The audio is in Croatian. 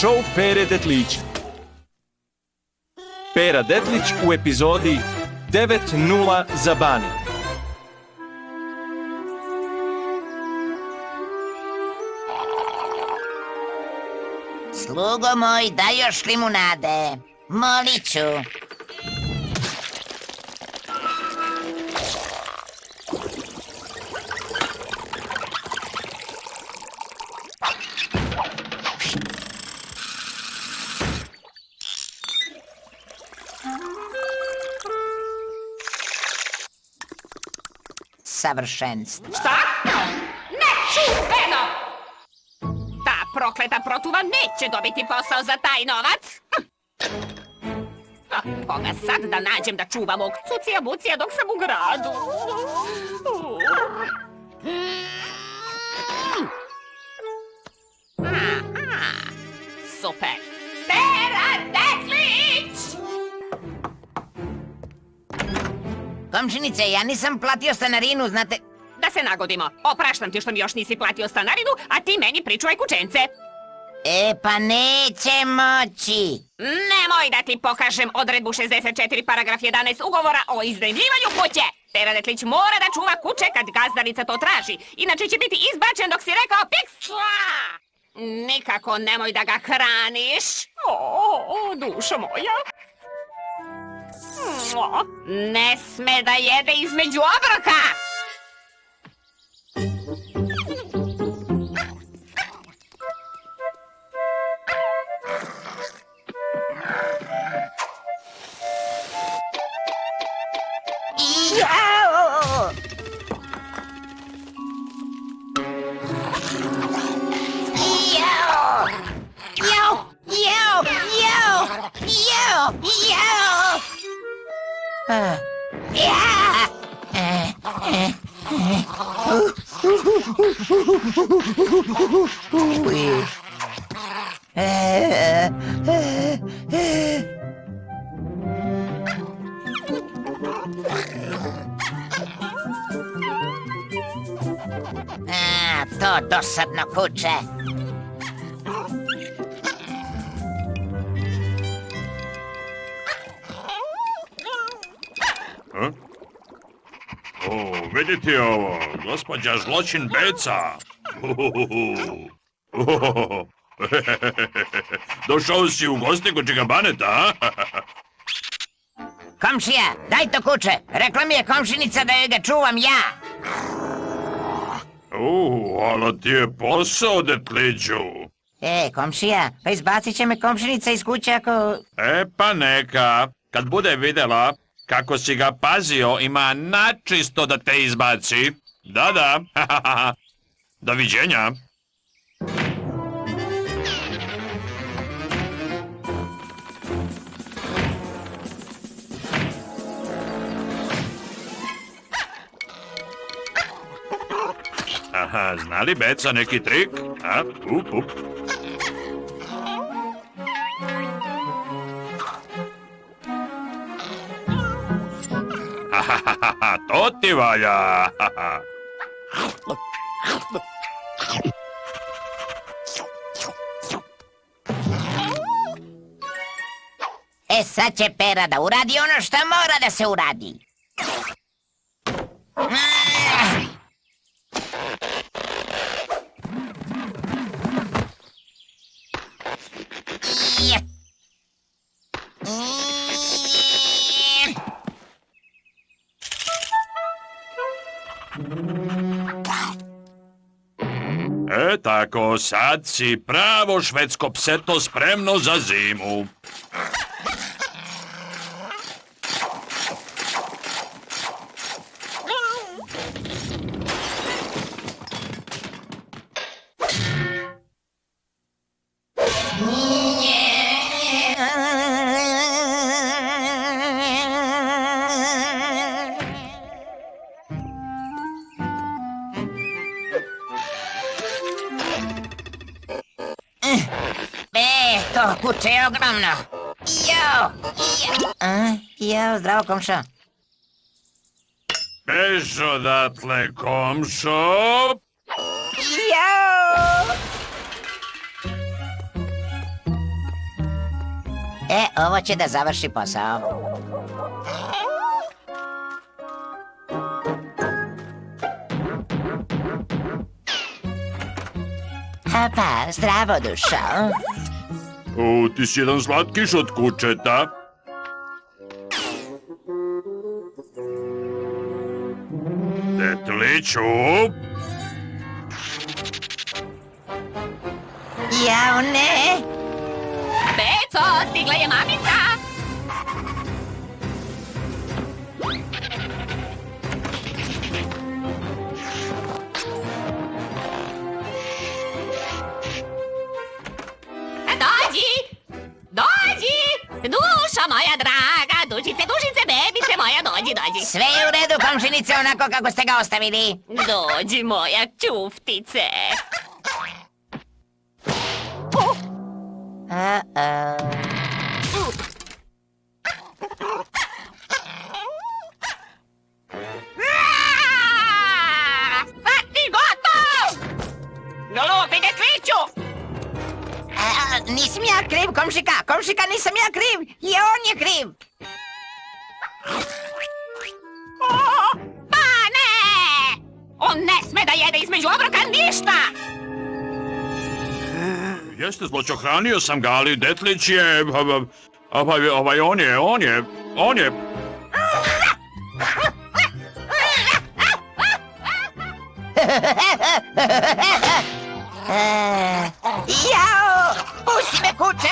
show Pere Detlića. Pera Detlić u epizodi 9:0 za Bani. Slugo moj, daj još limunade. Molit ću. Savršenstvo. Šta? Nečuveno! Ta prokleta protuva neće dobiti posao za taj novac. Koga sad da nađem da čuva mog cucija bucija dok sam u gradu? Super! Pera Detlić! Komšinice, ja nisam platio stanarinu, znate... Da se nagodimo. Opraštam ti što mi još nisi platio stanarinu, a ti meni pričuvaj kućence. Pa neće moći. Nemoj da ti pokažem odredbu 64 paragraf 11 ugovora o iznajmljivanju kuće. Pera Detlić mora da čuva kuće kad gazdarica to traži. Inače će biti izbačen dok si rekao piksla. Nikako nemoj da ga hraniš. O, dušo moja. Ne sme da jede između obroka. To dosadno kuće. Vidite ovo, gospođa Zločin Beca. Došao si u goste kod Čikabaneta, a? Komšija, daj to kuće. Rekla mi je komšinica da joj ga čuvam ja. Ali ti je posao, Detliću. Komšija, pa izbacit će me komšinica iz kuće ako... Pa neka, kad bude vidjela kako si ga pazio, ima načisto da te izbaci. Da. Doviđenja. Zna li Beca neki trik? Up. To ti valja. Sad će Pera da uradi ono što mora da se uradi. Tako, sad si pravo švedsko pseto spremno za zimu. Kuće je ogromno. Jao, zdravo komšo. Beš odatle, komšo. Jao! Ovo će da završi posao. Pa, zdravo, dušo. O, ti si jedan slatkiš od kučeta. Detliću, Jao, ne! Beco, stigla je mamica! Dođi! Dođi! Dušo moja draga, dužice, dušice, bebice moja, dođi. Sve je u redu, komšinice, onako kako ste ga ostavili. Dođi moja čuftice. Pa ti gotov! Glupi detliću! Nisam ja kriv, komšika, nisam ja kriv, je on je kriv. Pa ne! On ne sme da jede između obroka ništa! jeste zločohranio sam ga, ali Detlić je... on je... Jao! Pusti me, kuće,